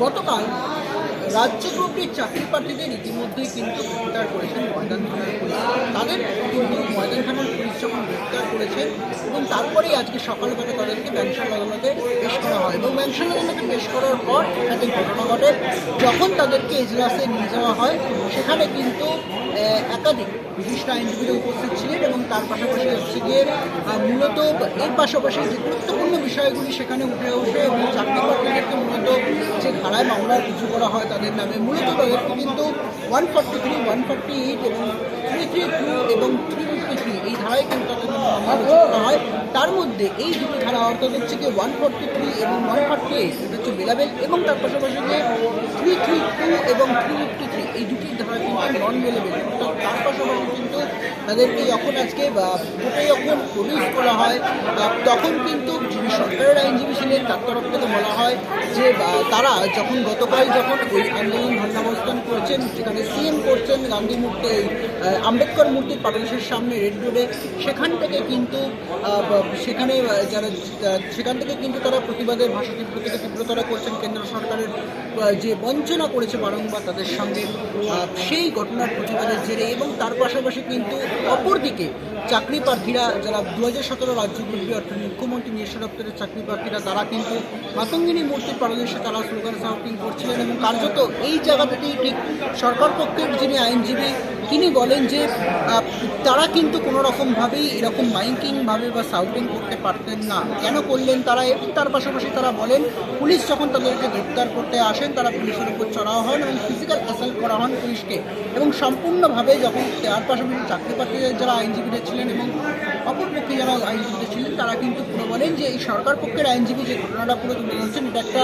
গতকাল রাজ্যব্যাপী চাকরি প্রার্থীদের ইতিমধ্যেই কিন্তু গ্রেপ্তার করেছেন ময়দান থানার পুলিশ। তাদের কিন্তু ময়দান থানার পুলিশ যখন গ্রেপ্তার করেছে এবং তারপরেই আজকে সকালবেলা তাদেরকে ব্যাংশাল আদালতে পেশ করা হয় এবং ব্যাংশাল আদালতে পেশ করার পর একাধিক ঘটনা ঘটে। যখন তাদেরকে এজলাসে নিয়ে যাওয়া হয় সেখানে কিন্তু একাধিক বিশিষ্ট আইনজীবীরা উপস্থিত ছিলেন এবং তার পাশাপাশি হচ্ছে গিয়ে মূলত এর পাশাপাশি যে গুরুত্বপূর্ণ বিষয়গুলি সেখানে উঠে ওঠে এবং চাকরি প্রার্থীদেরকে মূলত যে ধারায় মামলা রুজু করা হয় তাদের নামে মূলত তাদেরকে কিন্তু 143, 148 এবং 332 এবং 353 এই ধারায় কিন্তু তাদের মামলা রুজু করা হয়। তার মধ্যে এই দুটো ধারা অর্থাৎ হচ্ছে গিয়ে 143 এবং 148 এটা হচ্ছে বেলাবেল এবং তার পাশাপাশি যে 332 এবং 353 এই দুটি ধারা কিন্তু নন বেলেবেল। তার পাশাপাশি কিন্তু তাদেরকে যখন আজকে কোর্টে যখন প্রডিউস করা হয় তখন কিন্তু যিনি সরকারের আইনজীবী ছিলেন তার তরফ থেকে বলা হয় যে তারা যখন গতকাল যখন ওই আন্দোলন ধর্ণাবস্থান করেছেন যেখানে সিএম করছেন গান্ধী মূর্তি আম্বেদকর মূর্তির পাদদেশের সামনে রেড রোডে সেখান থেকে কিন্তু সেখান থেকে কিন্তু তারা প্রতিবাদের ভাষা তীব্রতর করছেন। কেন্দ্র সরকারের যে বঞ্চনা করেছে বারংবার তাদের সঙ্গে সেই ঘটনার প্রতিবাদের জেরে এবং তার পাশাপাশি কিন্তু অপরদিকে চাকরি প্রার্থীরা যারা 2017 রাজ্যব্যাপী অর্থাৎ মুখ্যমন্ত্রী নিঃস্ব দপ্তরের চাকরি প্রার্থীরা তারা কিন্তু মাতঙ্গিনী মূর্তির পাদদেশে তারা স্লোগান সাউন্ডিং করছিলেন এবং কার্যত এই জায়গা থেকেই ঠিক সরকার পক্ষের যিনি আইনজীবী তিনি বলেন যে তারা কিন্তু কোনো রকমভাবেই এরকম মাইকিংভাবে বা সাউন্ডিং করতে পারতেন না। কেন করলেন তারা? এবং তার পাশাপাশি তারা বলেন পুলিশ যখন তাদেরকে গ্রেপ্তার করতে আসেন তারা পুলিশের উপর চড়াও হন এবং ফিজিক্যাল অ্যাসাল্ট করা হন পুলিশকে এবং সম্পূর্ণভাবে যখন তার পাশাপাশি চাকরি প্রার্থীদের যারা আইনজীবীরা ছিলেন এবং অপরপক্ষে যারা আইনজীবীরা ছিলেন তারা কিন্তু পুরো বলেন যে এই সরকার পক্ষের আইনজীবী যে ঘটনাটা পুরো তুলে ধরছেন এটা একটা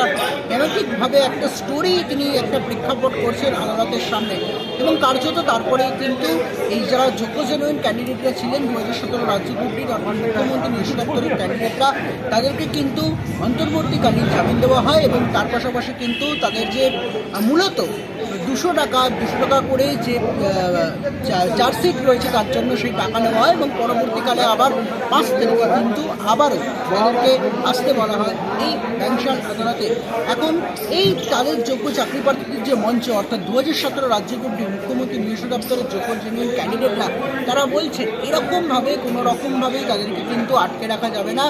ড্রামাটিকভাবে একটা স্টোরি তিনি একটা প্রেক্ষাপট করছেন আদালতের সামনে এবং কার্যত তারপরে কিন্তু এই যারা যোগ্য জেনুইন ক্যান্ডিডেটরা ছিলেন 2017 রাজ্যব্যাপীর মুখ্যমন্ত্রী নিঃস্ব দপ্তরের ক্যান্ডিডেটরা তাদেরকে কিন্তু অন্তর্বর্তীকালীন জামিন দেওয়া হয় এবং তার পাশাপাশি কিন্তু তাদের যে মূলত 200 টাকা করে যে চার্জশিট রয়েছে তার জন্য সেই টাকা নেওয়া হয় এবং পরবর্তীকালে আবার 5 তারিখে কিন্তু আবারও তাদেরকে আসতে বলা হয় এই ব্যাংশাল আদালতে। এখন এই তাদের যোগ্য চাকরি প্রার্থীদের যে মঞ্চ অর্থাৎ 2017 রাজ্যব্যাপী মুখ্যমন্ত্রী নিঃস্ব দপ্তরের যোগ্য জেনুইন ক্যান্ডিডেটরা তারা বলছেন এরকমভাবে কোনো রকমভাবেই তাদেরকে কিন্তু আটকে রাখা যাবে না,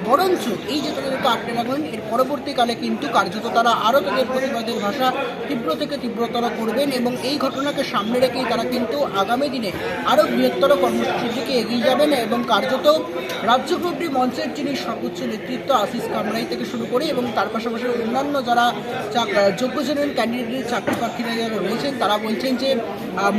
বরঞ্চ এই যে তাদেরকে আটকে রাখবেন এর পরবর্তীকালে কিন্তু কার্যত তারা আরও তাদের প্রতিবাদের ভাষা তীব্র থেকে তীব্রতর করবেন এবং এই ঘটনাকে সামনে রেখেই তারা কিন্তু আগামী দিনে আরও বৃহত্তর কর্মসূচির দিকে এগিয়ে যাবেন এবং কার্যত রাজ্যব্যাপী মঞ্চের যিনি সর্বোচ্চ নেতৃত্ব আশিস কামরাই থেকে শুরু করে এবং তার পাশাপাশি অন্যান্য যারা যোগ্য জেনুইন ক্যান্ডিডেটের চাকরি প্রার্থীরা যারা রয়েছেন তারা বলছেন যে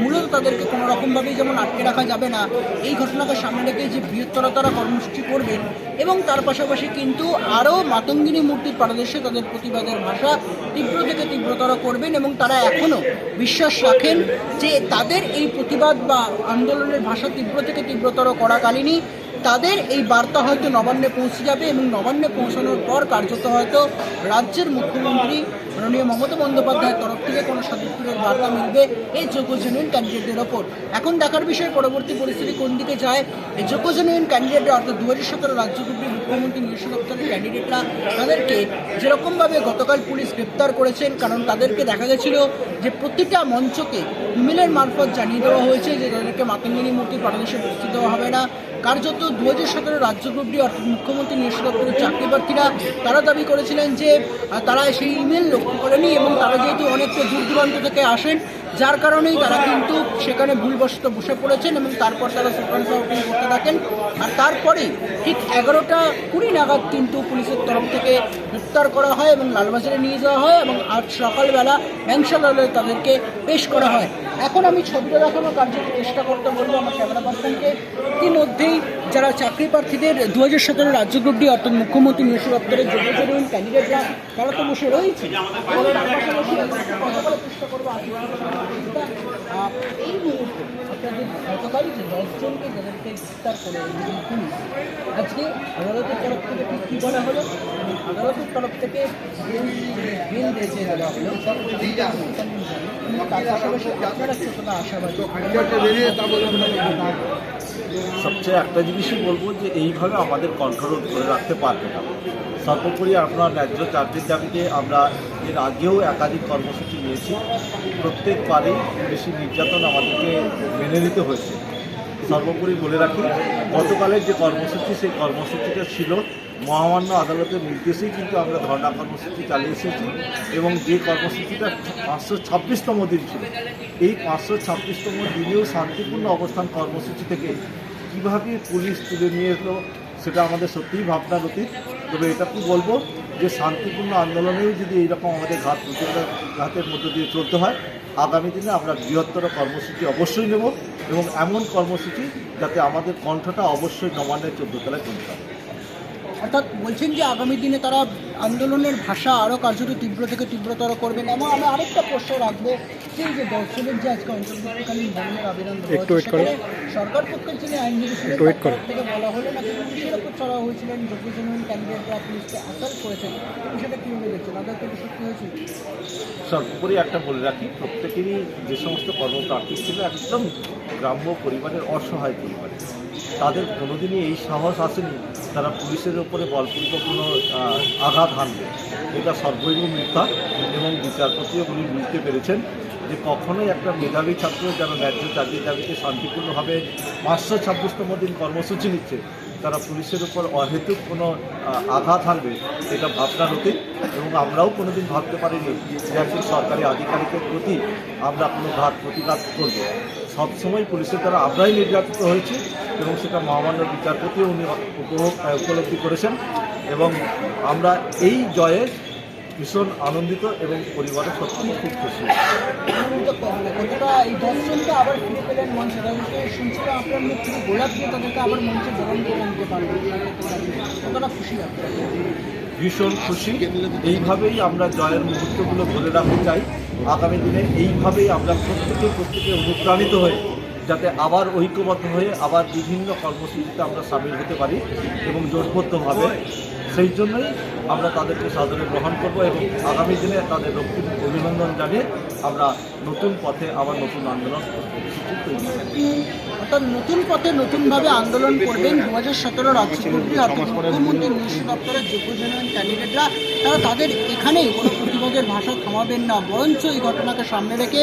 মূলত তাদেরকে কোনো রকমভাবেই যেমন আটকে রাখা যাবে না এই ঘটনাকে সামনে রেখেই যে বৃহত্তর তারা কর্মসূচি করবেন এবং তার পাশাপাশি কিন্তু আরও মাতঙ্গিনী মূর্তির পাদদেশে তাদের প্রতিবাদের ভাষা তীব্র থেকে তীব্রতর করবেন এবং তারা এখনও বিশ্বাস রাখেন যে তাদের এই প্রতিবাদ বা আন্দোলনের ভাষা তীব্র থেকে তীব্রতর করাকালীনই তাদের এই বার্তা হয়তো নবান্নে পৌঁছে যাবে এবং নবান্নে পৌঁছানোর পর কার্যত হয়তো রাজ্যের মুখ্যমন্ত্রী মাননীয় মমতা বন্দ্যোপাধ্যায়ের তরফ থেকে কোনো সদুত্তরের বার্তা মিলবে এই যোগ্য জেনুইন ক্যান্ডিডেটদের ওপর। এখন দেখার বিষয় পরবর্তী পরিস্থিতি কোন দিকে যায়। এই যোগ্য জেনুইন ক্যান্ডিডেটরা অর্থাৎ 2017 রাজ্যব্যাপী মুখ্যমন্ত্রী নিঃস্ব দপ্তরের ক্যান্ডিডেটরা তাদেরকে যেরকমভাবে গতকাল পুলিশ গ্রেপ্তার করেছেন কারণ তাদেরকে দেখা গেছিল যে প্রতিটা মঞ্চকে ইমেলের মারফত জানিয়ে দেওয়া হয়েছে যে তাদেরকে মাতঙ্গিনী মূর্তির পাদদেশে বসতে দেওয়া হবে না। কার্যত 2017 রাজ্যব্যাপী অর্থাৎ মুখ্যমন্ত্রী নিঃস্ব দপ্তরের চাকরি প্রার্থীরা তারা দাবি করেছিলেন যে তারা সেই ইমেল লক্ষ্য করেনি এবং তারা যেহেতু অনেকটা দূর দূরান্ত থেকে আসেন যার কারণেই তারা কিন্তু সেখানে ভুলবশত বসে পড়েছেন এবং তারপর তারা স্লোগান সাউন্ডিং করতে থাকেন আর তারপরেই ঠিক 11:20 নাগাদ কিন্তু পুলিশের তরফ থেকে গ্রেপ্তার করা হয় এবং লালবাজারে নিয়ে যাওয়া হয় এবং আজ সকালবেলা ব্যাংশাল আদালতে তাদেরকে পেশ করা হয়। এখন আমি ছবিটা দেখানোর কার্যত চেষ্টা করতে বলবো আমার ক্যামেরা পার্সনকে। ইতিমধ্যেই যারা চাকরি প্রার্থীদের 2017 রাজ্যব্যাপী অর্থাৎ মুখ্যমন্ত্রী নিঃস্ব দপ্তরের যোগ্য জেনুইন ক্যান্ডিডেটরা তারা তো বসে রয়েছে চেষ্টা করবো এই মুহূর্তে আপনাদের গতকাল যে 10 জনকে যাদেরকে গ্রেপ্তার করে আজকে আদালতের তরফ থেকে ঠিক কী বলা হলো আদালতের তরফ থেকে বেল দিয়েছে দেওয়া হলো তার পাশাপাশি আপনারা কতটা আশাবাদী? সবচেয়ে একটা জিনিসই বলবো যে এইভাবে আমাদের কন্ট্রোল করে রাখতে পারবে না। সর্বোপরি আপনার ন্যায্য চাকরির দাবিতে আমরা এর আগেও একাধিক কর্মসূচি নিয়েছি, প্রত্যেকবারই পুলিশি নির্যাতন আমাদেরকে মেনে নিতে হয়েছে। সর্বোপরি বলে রাখি, গতকালের যে কর্মসূচি, সেই কর্মসূচিটা ছিল মহামান্য আদালতের নির্দেশেই কিন্তু আমরা ধর্ণা কর্মসূচি চালিয়ে এসেছি, এবং যে কর্মসূচিটা 526তম দিন ছিল, এই 526তম দিনেও শান্তিপূর্ণ অবস্থান কর্মসূচি থেকে কীভাবে পুলিশ তুলে নিয়ে এলো সেটা আমাদের সত্যিই ভাবনার অতীত। তবে এটা কি বলবো যে শান্তিপূর্ণ আন্দোলনেও যদি এইরকম আমাদের ঘাতের মধ্য দিয়ে চলতে হয়, আগামী দিনে আমরা বৃহত্তর কর্মসূচি অবশ্যই নেব, এবং এমন কর্মসূচি যাতে আমাদের কণ্ঠটা অবশ্যই নবান্নের 14 তলায় পৌঁছায় হবে। অর্থাৎ বলছেন যে আগামী দিনে তারা আন্দোলনের ভাষা আরও কার্যত তীব্র থেকে তীব্রতর করবেন। এবং আমি আরেকটা প্রশ্ন রাখবো, যে যে দর্শকের যে আজকে অন্তর্বর্তীকালীন ধর্মের আবেদন সরকার পক্ষের যিনি আইনজীবী ছিলেন থেকে বলা হলো নাকি পুলিশের ওপর চড়া হয়েছিলেন, যোগ্যজনহীন ক্যান্ডিডেটরা পুলিশকে অ্যাসাল্ট করেছেন, সেটা কীভাবে দেখছেন? আদালতে কি সত্যি হয়েছে? সর্বোপরি একটা বলে রাখি, প্রত্যেকেরই যে সমস্ত কর্মপ্রার্থী ছিল একদম গ্রাম্য পরিবারের, অসহায় পরিবারের, তাদের কোনোদিনই এই সাহস আসেনি তারা পুলিশের ওপরে বলপূর্বক কোনো আঘাত হানবে। এটা সর্বৈব মিথ্যা, এবং বিচারপতিও উনি বুঝতে পেরেছেন যে কখনোই একটা মেধাবী ছাত্র যারা ন্যায্য চাকরির দাবিতে শান্তিপূর্ণভাবে 526তম দিন কর্মসূচি নিচ্ছে, তারা পুলিশের উপর অহেতুক কোনো আঘাত হানবে, এটা ভাবনার অতীত। এবং আমরাও কোনোদিন ভাবতে পারিনি যে একজন সরকারি আধিকারিকের প্রতি আমরা কোনো প্রতিঘাত করব। সবসময় পুলিশের দ্বারা আমরাই নির্যাতিত হয়েছি, এবং সেটা মহামান্য বিচারপতিও উনি উপলব্ধি করেছেন, এবং আমরা এই জয়ে ভীষণ আনন্দিত এবং পরিবারের সত্যিই খুব খুশি। কতটা এই দর্শনটা আবার ফিরে পেলেন মঞ্চে, তাদেরকে শুনছিলাম আপনার মুখ থেকে গোলাপ দিয়ে তাদেরকে আবার মঞ্চে গ্রহণ করে নিতে পারবেন, কতটা খুশি লাগবে? ভীষণ খুশি। এইভাবেই আমরা জয়ের মুহূর্তগুলো ধরে রাখতে চাই। আগামী দিনে এইভাবেই আমরা প্রত্যেকে অনুপ্রাণিত হয়ে যাতে আবার ঐক্যবদ্ধ হয়ে আবার বিভিন্ন কর্মসূচিতে আমরা সামিল হতে পারি এবং জোটবদ্ধভাবে, সেই জন্যই আমরা তাদেরকে সাদরে গ্রহণ করব, এবং আগামী দিনে তাদের রক্তিম অভিনন্দন জানিয়ে আমরা নতুন পথে আবার নতুন আন্দোলন অর্থাৎ নতুন পথে নতুনভাবে আন্দোলন করবেন। 2017 রাজ্যমন্ত্রী অর্থাৎ মুখ্যমন্ত্রী নিশ্চিত দপ্তরের যোগ্যজনহীন ক্যান্ডিডেটরা তারা তাদের এখানেই কোনো প্রতিবাদের ভাষা থামাবেন না, বরঞ্চ এই ঘটনাকে সামনে রেখে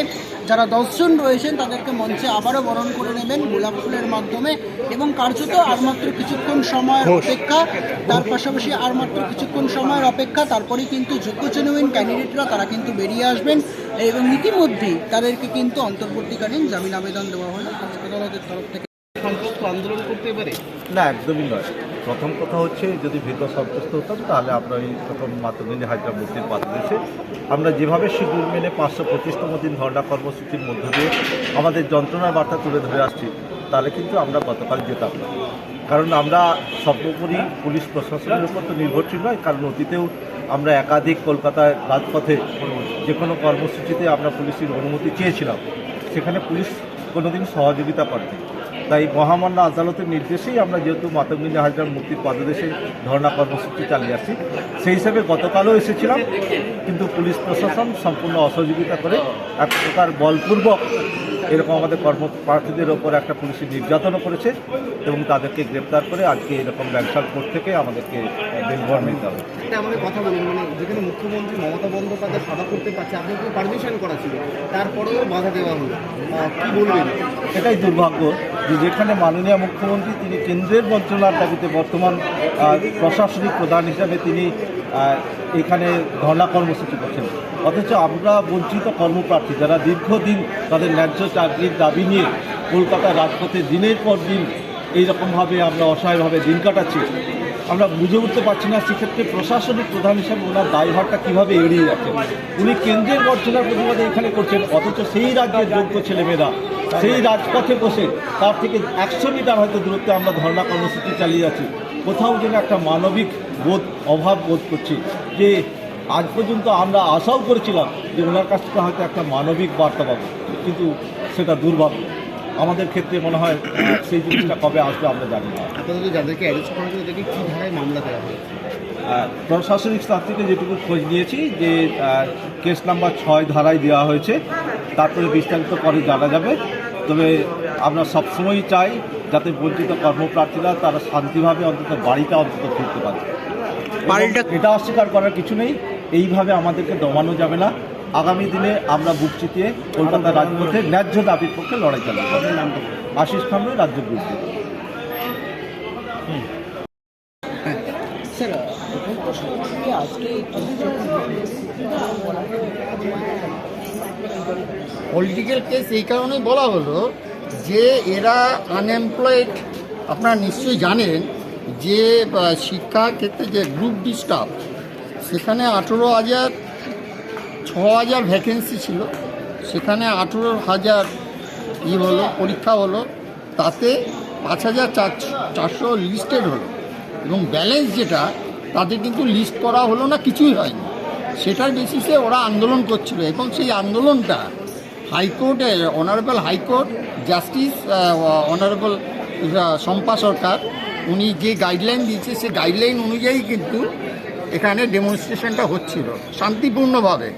যারা 10 জন রয়েছেন তাদেরকে মঞ্চে আবারও বরণ করে নেবেন গোলাপ ফুলের মাধ্যমে। এবং কার্যত আর মাত্র কিছুক্ষণ সময়ের অপেক্ষা, তার পাশাপাশি আর মাত্র কিছুক্ষণ সময়ের অপেক্ষা, তারপরেই কিন্তু যোগ্যজনহীন ক্যান্ডিডেটরা তারা কিন্তু বেরিয়ে আসবেন, এবং ইতিমধ্যেই তাদেরকে কিন্তু অন্তর্বর্তীকালীন জামিন আবেদন দেওয়া হলো আদালতের তরফ থেকে। সম্পর্ক আন্দোলন করতে পারে না, একদমই নয়। প্রথম কথা হচ্ছে, যদি ভীত সন্তুষ্ট হতাম তাহলে আমরা এই প্রথম মাতঙ্গিনী হাজরা মূর্তির পাদদেশে আমরা যেভাবে শিডিউল মেনে 525তম দিন ধর্ণা কর্মসূচির মধ্য দিয়ে আমাদের যন্ত্রণার বার্তা তুলে ধরে আসছি, তাহলে কিন্তু আমরা গতকাল যেতাম না। কারণ আমরা সর্বোপরি পুলিশ প্রশাসনের উপর তো নির্ভরশীল নয়, কারণ অতীতেও আমরা একাধিক কলকাতায় রাজপথে যে কোনো কর্মসূচিতে আমরা পুলিশের অনুমতি চেয়েছিলাম, সেখানে পুলিশ কোনোদিন সহযোগিতা করেনি। তাই মহামান্য আদালতের নির্দেশেই আমরা যেহেতু মাতঙ্গিনী হাজরার মূর্তির পাদদেশে ধর্ণা কর্মসূচি চালিয়ে আসছি, সেই হিসাবে গতকালও এসেছিলাম, কিন্তু পুলিশ প্রশাসন সম্পূর্ণ অসহযোগিতা করে এক প্রকার বলপূর্বক এরকম আমাদের কর্মপ্রার্থীদের ওপর একটা পুলিশি নির্যাতনও করেছে, এবং তাদেরকে গ্রেপ্তার করে আজকে এরকম ব্যবসার কোর্ট থেকে আমাদেরকে বেলবর নিতে হবে। এটা আমাদের কথা বলুন, মানে যেখানে মুখ্যমন্ত্রী মমতা বন্দ্যোপাধ্যায় সভা করতে পারছে, আপনাকে পারমিশন করা ছিল, তারপরেও বাধা দেওয়া হলো, কী বলবেন? এটাই দুর্ভাগ্য যে যেখানে মাননীয় মুখ্যমন্ত্রী তিনি কেন্দ্রের মন্ত্রণার দাবিতে বর্তমান প্রশাসনিক প্রধান হিসাবে তিনি এখানে ধর্ণা কর্মসূচি করছেন, অথচ আমরা বঞ্চিত কর্মপ্রার্থী যারা দীর্ঘদিন তাদের ন্যায্য চাকরির দাবি নিয়ে কলকাতার রাজপথে দিনের পর দিন এইরকমভাবে আমরা অসহায়ভাবে দিন কাটাচ্ছি, আমরা বুঝে উঠতে পারছি না সেক্ষেত্রে প্রশাসনিক প্রধান হিসাবে ওনার দায়ভারটা কীভাবে এড়িয়ে যাচ্ছেন। উনি কেন্দ্রের মর্যাদার প্রতিবাদে এখানে করছেন, অথচ সেই রাজ্যের যোগ্য ছেলেমেয়েরা সেই রাজপথে বসে তার থেকে 100 মিটার হয়তো দূরত্বে আমরা ধর্ণা কর্মসূচি চালিয়ে যাচ্ছি। কোথাও যেন একটা মানবিক অভাব বোধ করছি, যে আজ পর্যন্ত আমরা আশাও করেছিলাম যে ওনার কাছ থেকে হয়তো একটা মানবিক বার্তা পাবো, কিন্তু সেটা দুর্ভাগ্য। আমাদের ক্ষেত্রে মনে হয় সেই জিনিসটা কবে আসবে আমরা জানি না। আপনাদের যাদেরকে অ্যারেস্ট করা হয়েছে তাদেরকে কী ধারায় মামলা দেওয়া হয়েছে? প্রশাসনিক স্তর থেকে যেটুকু খোঁজ নিয়েছি যে কেস নাম্বার 6 ধারায় দেওয়া হয়েছে, তারপরে বিস্তারিত পরে জানা যাবে। তবে আমরা সবসময়ই চাই যাতে বঞ্চিত কর্মপ্রার্থীরা তারা শান্তিভাবে অন্তত বাড়িতে অন্তত ফিরতে পারে। এটা অস্বীকার করার কিছু নেই এইভাবে আমাদেরকে দমানো যাবে না। আগামী দিনে আমরা বুক চিতিয়ে কলকাতা রাজপথে ন্যায্য দাবির পক্ষে লড়াই চালাবো। আশিস খামরুই, রাজ্য বিরোধী। স্যার, প্রথম প্রশ্ন হচ্ছে যে আজকে পলিটিক্যাল কেস এই কারণেই বলা হলো যে এরা আনএমপ্লয়েড। আপনারা নিশ্চয়ই জানেন যে শিক্ষা ক্ষেত্রে যে গ্রুপ ডি স্টাফ, সেখানে 6,000 ভ্যাকেন্সি ছিল, সেখানে 18,000 হলো, পরীক্ষা হলো, তাতে 5,400 লিস্টেড হলো এবং ব্যালেন্স যেটা তাদের কিন্তু লিস্ট করা হলো না, কিছুই হয়নি। সেটার বেসিসে ওরা আন্দোলন করছিল এবং সেই আন্দোলনটা হাইকোর্টে honourable high court justice honourable Shampa Sarkar উনি যে গাইডলাইন দিয়েছে সেই গাইডলাইন অনুযায়ী কিন্তু এখানে ডেমনস্ট্রেশনটা হচ্ছিল শান্তিপূর্ণভাবে।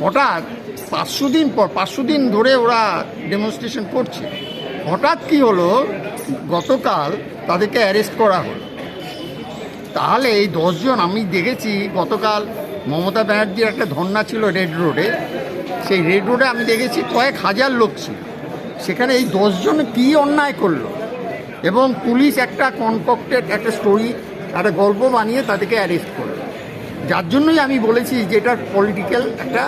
হঠাৎ 500 দিন ধরে ওরা ডেমনস্ট্রেশন করছে। হঠাৎ কি হলো, গতকাল তাদেরকে অ্যারেস্ট করা হলো। তাহলে এই 10 জন, আমি দেখেছি গতকাল মমতা ব্যানার্জির একটা ধর্না ছিল রেড রোডে, সেই রেড রোডে আমি দেখেছি কয়েক হাজার লোক ছিল। সেখানে এই 10 জন কী অন্যায় করলো এবং পুলিশ একটা কনকক্টেড একটা স্টোরি, একটা গল্প বানিয়ে তাদেরকে অ্যারেস্ট করলো। যার জন্যই আমি বলেছি যে এটা পলিটিক্যাল একটা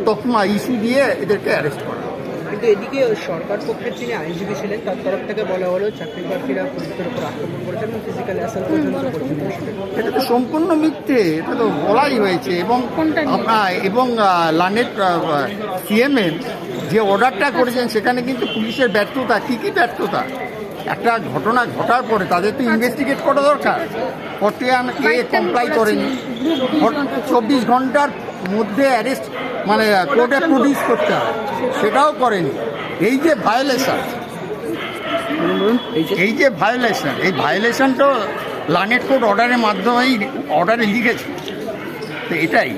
তকমা ইস্যু দিয়ে এদেরকে অ্যারেস্ট করা। কিন্তু এদিকে সরকার পক্ষের যিনি আইনজীবী ছিলেন তার তরফ থেকে বলা হলো চাকরি প্রার্থীরা পুলিশের উপর আক্রমণ করেছেন এবং ফিজিক্যাল অ্যাসাল্ট পর্যন্ত করেছেন। এটা তো সম্পূর্ণ মিথ্যে, এটা তো বলাই হয়েছে। এবং লানেট সিএমএম যে অর্ডারটা করেছেন সেখানে কিন্তু পুলিশের ব্যর্থতা। কী ব্যর্থতা? একটা ঘটনা ঘটার পরে তাদের তো ইনভেস্টিগেট করা দরকার। কর্টিয়ান কমপ্লাই করেনি, 24 ঘন্টার মধ্যে অ্যারেস্ট মানে কোর্টে প্রডিউস করতে হয়, সেটাও করেনি। এই যে ভায়োলেশন, এই ভায়োলেশন তো লানেট কোর্ট অর্ডারের মাধ্যমেই অর্ডারে লিখেছে। তো এটাই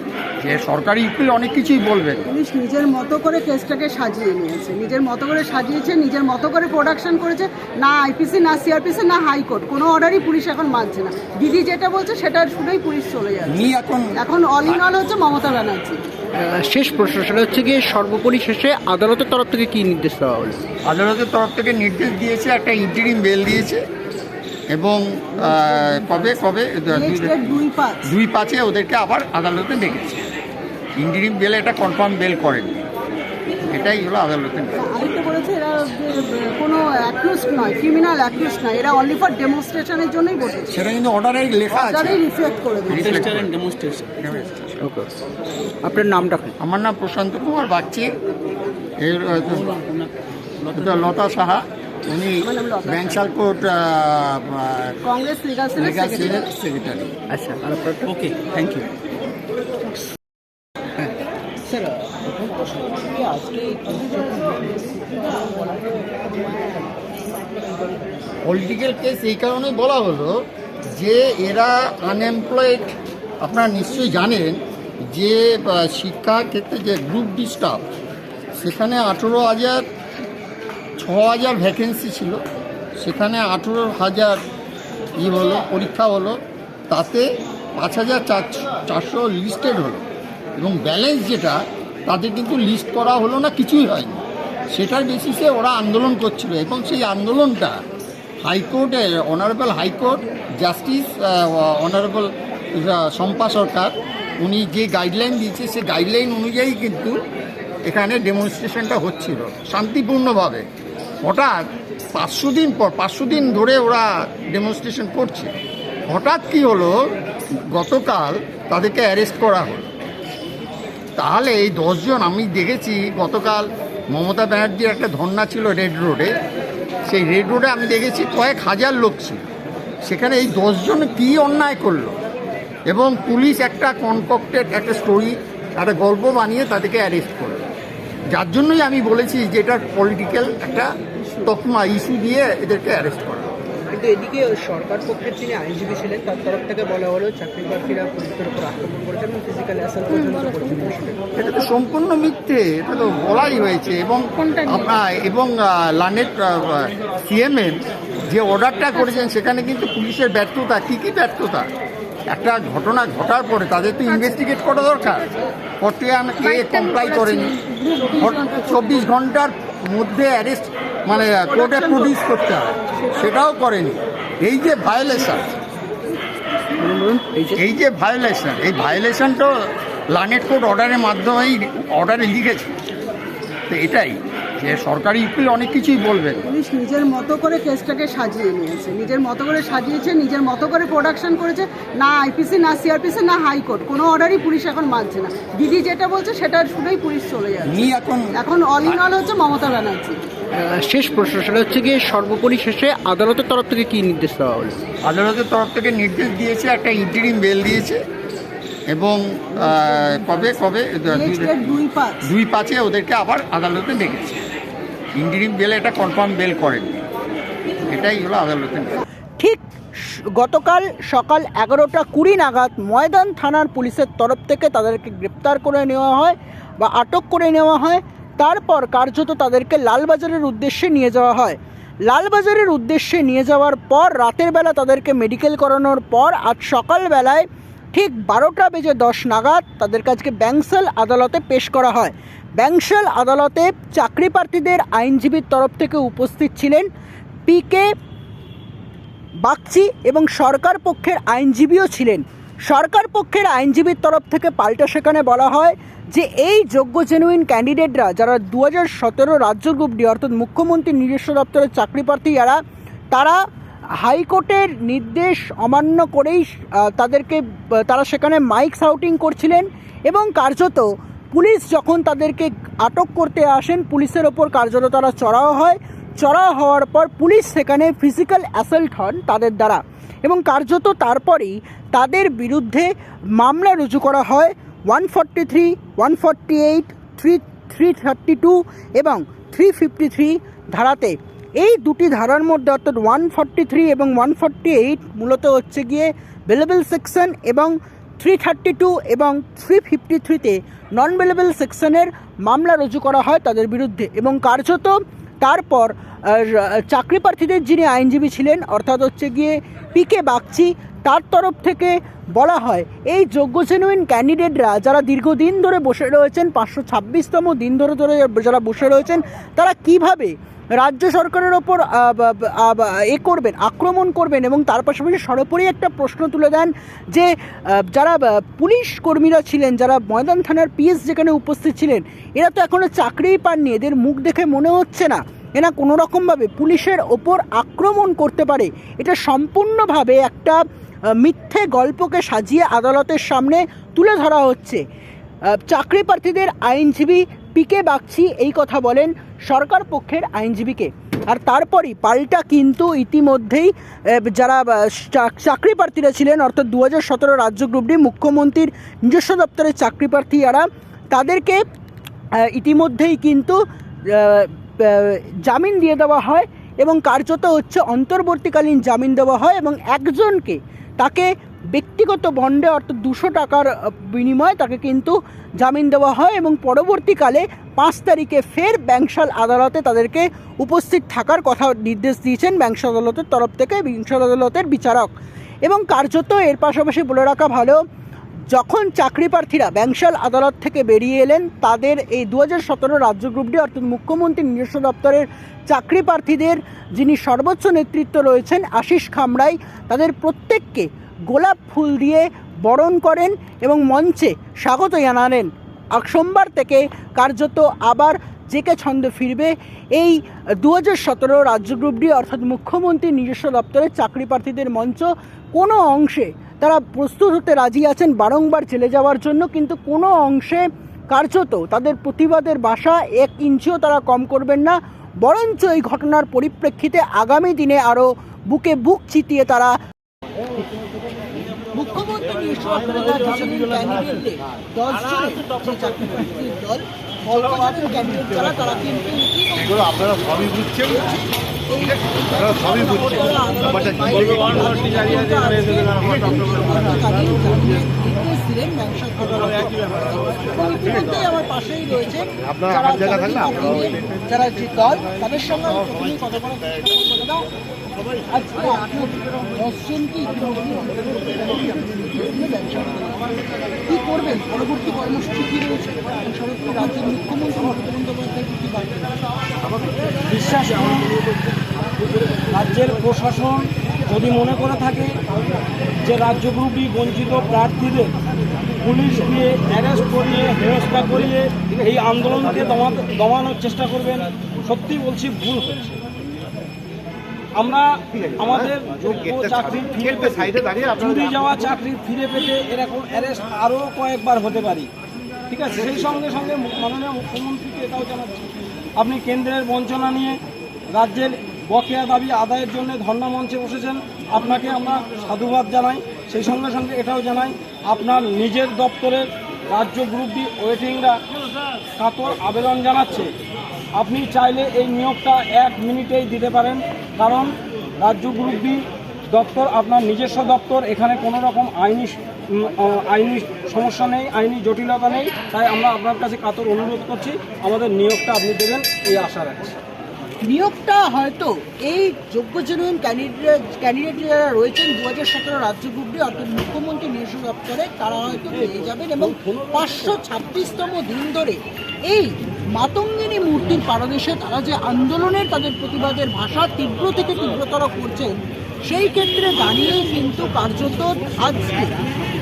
যে সরকারি উকিল অনেক কিছুই বলবেন। পুলিশ নিজের মতো করে কেসটাকে সাজিয়ে নিয়েছে, নিজের মতো করে সাজিয়েছে, নিজের মতো করে প্রোডাকশন করেছে। না আইপিসি, না সিআরপিসি, না হাইকোর্ট, কোনো অর্ডারই পুলিশ এখন মানছে না। দিদি যেটা বলছে সেটার শুনেই পুলিশ চলে যাচ্ছে। এখন অল ইন অল হচ্ছে মমতা ব্যানার্জি। শেষ প্রশ্ন সেটা হচ্ছে গিয়ে সর্বোপরি শেষে আদালতের তরফ থেকে কী নির্দেশ দেওয়া হলো? আদালতের তরফ থেকে নির্দেশ দিয়েছে, একটা ইন্টারিম বেল দিয়েছে এবং কবে 2/5 ওদেরকে আবার আদালতে ডেকেছে। ইন্টারিম বেল এটা কনফার্ম বেল করেনি, এটাই হলো আদালতের। আরেকটা বলেছে এরা কোনো অ্যাকিউজড নয়, ক্রিমিনাল অ্যাকিউজড নয়, এরা অনলি ফর ডেমনস্ট্রেশনের জন্যই বসেছে। সেটা কিন্তু অর্ডারে লেখা আছে, অর্ডারেই রিফ্লেক্ট করে দিয়েছে। আপনার নামটা? আমার নাম প্রশান্ত কুমার বাগচি, লতা সাহা, উনি ব্যাংশাল কোর্ট কংগ্রেস লিগাল সেলের সেক্রেটারি। আচ্ছা, ওকে, থ্যাংক ইউ। স্যার, প্রথম প্রশ্ন হচ্ছে যে আজকে পলিটিক্যাল কেস এই কারণেই বলা হলো যে এরা আনএমপ্লয়েড। আপনারা নিশ্চয়ই জানেন যে শিক্ষা ক্ষেত্রে যে গ্রুপ ডি স্টাফ, সেখানে 6,000 ভ্যাকেন্সি ছিল, সেখানে 18,000 হলো, পরীক্ষা হলো, তাতে 5,400 লিস্টেড হলো এবং ব্যালেন্স যেটা তাদের কিন্তু লিস্ট করা হলো না, কিছুই হয়নি। সেটার বেসিসে ওরা আন্দোলন করছিল এবং সেই আন্দোলনটা হাইকোর্টে honourable high court justice honourable Shampa Sarkar উনি যে গাইডলাইন দিয়েছে সেই গাইডলাইন অনুযায়ী কিন্তু এখানে ডেমনস্ট্রেশনটা হচ্ছিল শান্তিপূর্ণভাবে। হঠাৎ 500 দিন ধরে ওরা ডেমনস্ট্রেশন করছে। হঠাৎ কি হলো, গতকাল তাদেরকে অ্যারেস্ট করা হলো। তাহলে এই 10 জন, আমি দেখেছি গতকাল মমতা ব্যানার্জির একটা ধর্না ছিল রেড রোডে, সেই রেড রোডে আমি দেখেছি কয়েক হাজার লোক ছিল। সেখানে এই 10 জন কী অন্যায় করলো এবং পুলিশ একটা কনকক্টেড একটা স্টোরি, একটা গল্প বানিয়ে তাদেরকে অ্যারেস্ট করলো। যার জন্যই আমি বলেছি যে এটা পলিটিক্যাল একটা তকমা ইস্যু দিয়ে এদেরকে অ্যারেস্ট করা। কিন্তু এদিকে সরকার পক্ষের যিনি আইনজীবী ছিলেন তার তরফ থেকে বলা হলো চাকরি প্রার্থীরা পুলিশের উপর আক্রমণ করেছেন এবং ফিজিক্যাল অ্যাসাল্ট পর্যন্ত করেছেন। এটা তো সম্পূর্ণ মিথ্যে, এটা তো বলাই হয়েছে। এবং লানেট সিএমএম যে অর্ডারটা করেছেন সেখানে কিন্তু পুলিশের ব্যর্থতা। কী ব্যর্থতা? একটা ঘটনা ঘটার পরে তাদের তো ইনভেস্টিগেট করা দরকার, করতে কমপ্লাই করেনি, 24 ঘন্টার মধ্যে অ্যারেস্ট মানে কোর্টে প্রডিউস করতে হয়, সেটাও করেনি। এই যে ভায়োলেশন, এই ভায়োলেশন তো লানেট কোর্ট অর্ডারের মাধ্যমেই অর্ডারে লিখেছে। তো এটাই যে সরকারি উকিল অনেক কিছুই বলবেন, পুলিশ নিজের মতো করে কেসটাকে সাজিয়ে নিয়েছে, নিজের মতো করে সাজিয়েছে, নিজের মতো করে প্রোডাকশন করেছে। না আইপিসি, না সিআরপিসি, না হাইকোর্ট, কোনো অর্ডারই পুলিশ এখন মানছে না। দিদি যেটা বলছে সেটার শুনেই পুলিশ চলে যাচ্ছে। এখন অল ইন অল হচ্ছে মমতা ব্যানার্জি। শেষ প্রশ্ন, সেটা হচ্ছে গিয়ে সর্বোপরি শেষে আদালতের তরফ থেকে কি নির্দেশ দেওয়া হলো? আদালতের তরফ থেকে নির্দেশ দিয়েছে, একটা ইন্টারিম বেল দিয়েছে এবং কবে 2/5 ওদেরকে আবার আদালতে ডেকেছে। ইন্টারিম বেল এটা কনফার্ম বেল করেন, এটাই হলো আদালতের। ঠিক গতকাল সকাল 11:20 নাগাদ ময়দান থানার পুলিশের তরফ থেকে তাদেরকে গ্রেপ্তার করে নেওয়া হয় বা আটক করে নেওয়া হয়। তারপর কার্যত তাদেরকে লালবাজারের উদ্দেশ্যে নিয়ে যাওয়া হয়। লালবাজারের উদ্দেশ্যে নিয়ে যাওয়ার পর রাতের বেলা তাদেরকে মেডিকেল করানোর পর আজ সকালবেলায় ঠিক 12:10 নাগাদ তাদেরকে আজকে ব্যাংশাল আদালতে পেশ করা হয়। ব্যাংশাল আদালতে চাকরি প্রার্থীদের আইনজীবীর তরফ থেকে উপস্থিত ছিলেন পিকে বাগচি এবং সরকার পক্ষের আইনজীবীও ছিলেন। সরকার পক্ষের আইনজীবীর তরফ থেকে পাল্টা সেখানে বলা হয় যে এই যোগ্য জেনুইন ক্যান্ডিডেটরা যারা 2017 রাজ্য গ্রুপ ডি অর্থাৎ মুখ্যমন্ত্রীর নিজস্ব দপ্তরের চাকরি প্রার্থী যারা, তারা হাইকোর্টের নির্দেশ অমান্য করেই তারা সেখানে মাইক শাউটিং করছিলেন এবং কার্যত পুলিশ যখন তাদেরকে আটক করতে আসেন পুলিশের ওপর কার্যত তারা চড়াও হয়। চড়াও হওয়ার পর পুলিশ সেখানে ফিজিক্যাল অ্যাসল্ট হন তাদের দ্বারা এবং কার্যত তারপরেই তাদের বিরুদ্ধে মামলা রুজু করা হয় 143, 148, 332 এবং 353 ধারাতে। এই দুটি ধারার মধ্যে অর্থাৎ 143 এবং 148 মূলত হচ্ছে গিয়ে বেলেবল সেকশন এবং 332 এবং 353-তে নন বেলেবল সেকশনের মামলা রুজু করা হয় তাদের বিরুদ্ধে এবং কার্যত তারপর চাকরি প্রার্থীদের যিনি আইনজীবী ছিলেন অর্থাৎ হচ্ছে গিয়ে পিকে বাগচি, তার তরফ থেকে বলা হয় এই যোগ্য জেনুইন ক্যান্ডিডেটরা যারা দীর্ঘদিন ধরে বসে রয়েছেন, 526তম দিন ধরে যারা বসে রয়েছেন, তারা কিভাবে রাজ্য সরকারের ওপর আক্রমণ করবেন এবং তার পাশাপাশি সর্বোপরি একটা প্রশ্ন তুলে দেন যে যারা পুলিশ কর্মীরা ছিলেন, যারা ময়দান থানার পিএস যেখানে উপস্থিত ছিলেন, এরা তো এখনও চাকরিই পাননি। এদের মুখ দেখে মনে হচ্ছে না এরা কোনো রকমভাবে পুলিশের ওপর আক্রমণ করতে পারে। এটা সম্পূর্ণভাবে একটা মিথ্যে গল্পকে সাজিয়ে আদালতের সামনে তুলে ধরা হচ্ছে। চাকরি প্রার্থীদের আইনজীবী পিকে বাগচি এই কথা বলেন সরকার পক্ষের আইনজীবীকে। আর তারপরই পাল্টা কিন্তু ইতিমধ্যেই যারা চাকরি প্রার্থীরা ছিলেন অর্থাৎ 2017 রাজ্য গ্রুপ ডি মুখ্যমন্ত্রীর নিজস্ব দপ্তরের চাকরি প্রার্থী যারা, তাদেরকে ইতিমধ্যেই কিন্তু জামিন দিয়ে দেওয়া হয় এবং কার্যত হচ্ছে অন্তর্বর্তীকালীন জামিন দেওয়া হয় এবং একজনকে তাকে ব্যক্তিগত বন্ডে অর্থাৎ 200 টাকার বিনিময়ে তাকে কিন্তু জামিন দেওয়া হয় এবং পরবর্তীকালে 5 তারিখে ফের ব্যাংশাল আদালতে তাদেরকে উপস্থিত থাকার কথা নির্দেশ দিয়েছেন ব্যাংশাল আদালতের তরফ থেকে ব্যাংশাল আদালতের বিচারক। এবং কার্যত এর পাশাপাশি বলে রাখা ভালো, যখন চাকরি প্রার্থীরা ব্যাংশাল আদালত থেকে বেরিয়ে এলেন, তাদের এই 2017 রাজ্য গ্রুপ ডি অর্থাৎ মুখ্যমন্ত্রীর নিজস্ব দপ্তরের চাকরি প্রার্থীদের যিনি সর্বোচ্চ নেতৃত্ব রয়েছেন আশিস খামরাই, তাদের প্রত্যেককে গোলাপ ফুল দিয়ে বরণ করেন এবং মঞ্চে স্বাগত জানালেন। সোমবার থেকে কার্যত আবার জেকে ছন্দে ফিরবে এই 2017 রাজ্য গ্রুপ ডি অর্থাৎ মুখ্যমন্ত্রীর নিজস্ব দপ্তরের চাকরি প্রার্থীদের মঞ্চ। কোনো অংশে তারা প্রস্তুত হতে রাজি আছেন বারংবার জেলে যাওয়ার জন্য, কিন্তু কোনো অংশে কার্যত তাদের প্রতিবাদের ভাষা 1 ইঞ্চিও তারা কম করবেন না। বরঞ্চ এই ঘটনার পরিপ্রেক্ষিতে আগামী দিনে আরও বুকে বুক চিতিয়ে তারা মুখ্যমন্ত্রী নিজস্ব দপ্তরের ক্যান্ডিডেটদের 10 জন চাকরি প্রার্থীর দল ক্যান্ডিডেট যারা, তারা কিন্তু আপনারা সবই বুঝছেন, করেছিলেন ব্যবসা এবং ইতিমধ্যেই আমার পাশেই রয়েছে যারা যে দল তাদের সঙ্গে আমি প্রথমেই কথা বলার চেষ্টা করবো। আজকে আপনার 10 জনকে কি করবেন, পরবর্তী কর্মসূচি কি রয়েছে, সরাসরি রাজ্যের মুখ্যমন্ত্রী মমতা বন্দ্যোপাধ্যায় কি পাবেন? বিশ্বাস করুন, রাজ্যের প্রশাসন যদি মনে করে থাকে যে রাজ্য গ্রুপই বঞ্চিত প্রার্থীদের পুলিশ দিয়ে অ্যারেস্ট করিয়ে হেনস্থা করিয়ে এই আন্দোলনকে দমানোর চেষ্টা করবেন, সত্যি বলছি ভুল হচ্ছে। আমরা আমাদের যোগ্য চাকরি ফিরে পেতে, চুরি যাওয়া চাকরি ফিরে পেতে এরকম অ্যারেস্ট আরও কয়েকবার হতে পারি, ঠিক আছে? সেই সঙ্গে সঙ্গে মাননীয় মুখ্যমন্ত্রীকে এটাও জানাচ্ছি, আপনি কেন্দ্রের বঞ্চনা নিয়ে রাজ্যের বকেয়া দাবি আদায়ের জন্য ধর্ণা মঞ্চে বসেছেন, আপনাকে আমরা সাধুবাদ জানাই। সেই সঙ্গে সঙ্গে এটাও জানাই, আপনার নিজের দপ্তরের রাজ্য গ্রুপ ডি ওয়েটিংরা কাতর আবেদন জানাচ্ছে, আপনি চাইলে এই নিয়োগটা 1 মিনিটেই দিতে পারেন, কারণ রাজ্য গ্রুপ ডি দপ্তর আপনার নিজস্ব দপ্তর, এখানে কোনো রকম আইনি সমস্যা নেই, আইনি জটিলতা নেই। তাই আমরা আপনার কাছে কাতর অনুরোধ করছি, আমাদের নিয়োগটা আপনি দেবেন এই আশা রাখছি। নিয়োগটা হয়তো এই যোগ্য জেনুইন ক্যান্ডিডেট যারা রয়েছেন 2017 রাজ্য গ্রুপ ডি অর্থাৎ মুখ্যমন্ত্রী নিজস্ব দপ্তরে, তারা হয়তো পেয়ে যাবেন এবং 526তম দিন ধরে এই মাতঙ্গিনী মূর্তির পাদদেশে তারা যে আন্দোলনের তাদের প্রতিবাদের ভাষা তীব্র থেকে তীব্রতর করছেন, সেই ক্ষেত্রে দাঁড়িয়েই কিন্তু কার্যত আজকে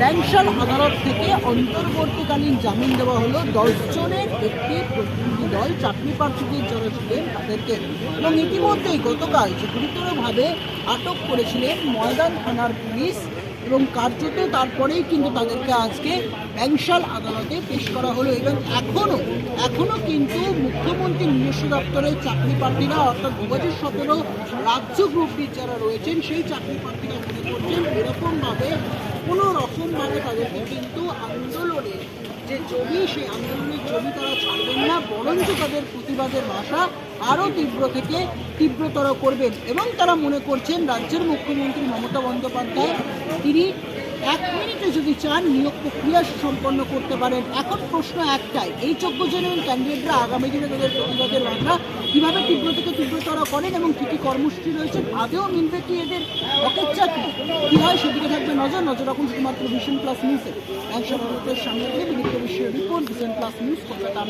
ব্যাংশাল আদালত থেকে অন্তর্বর্তীকালীন জামিন দেওয়া হলো 10 জনের একটি প্রতিনিধি দল চাকরি প্রার্থীদের যারা ছিলেন তাদেরকে, এবং ইতিমধ্যেই গতকাল যে গুরুতরভাবে আটক করেছিলেন ময়দান থানার পুলিশ, এবং কার্যত তারপরেই কিন্তু তাদেরকে আজকে ব্যাংশাল আদালতে পেশ করা হলো। এবং এখনো কিন্তু মুখ্যমন্ত্রী নিজস্ব দপ্তরের চাকরি প্রার্থীরা অর্থাৎ 2017 রাজ্য গ্রুপটির যারা রয়েছেন সেই চাকরি প্রার্থীরা মনে করছেন এরকমভাবে কোনো রকমভাবে তাদেরকে কিন্তু আন্দোলনে যে জমি, সেই আন্দোলনের জমি তারা ছাড়বেন না, বরঞ্চ তাদের প্রতিবাদের ভাষা আরও তীব্র থেকে তীব্রতর করবেন। এবং তারা মনে করছেন রাজ্যের মুখ্যমন্ত্রী মমতা বন্দ্যোপাধ্যায় তিনি 1 মিনিটে যদি চান নিয়োগ প্রক্রিয়া সম্পন্ন করতে পারেন। এখন প্রশ্ন একটাই, এই যোগ্য জেনুইন ক্যান্ডিডেটরা আগামী দিনে তাদের প্রতিবাদের ভাষা কীভাবে তীব্র থেকে তীব্রতর করেন এবং কী কী কর্মসূচি রয়েছে, আদেও মিলবে কি এদের হকের চাকরি, কী হয় সেদিকে থাকবে নজর রাখুন শুধুমাত্র ভিশন প্লাস নিউজে। একশো সামনে থেকে বিদীপ্ত বিশ্বের report, vision plus news Kolkata.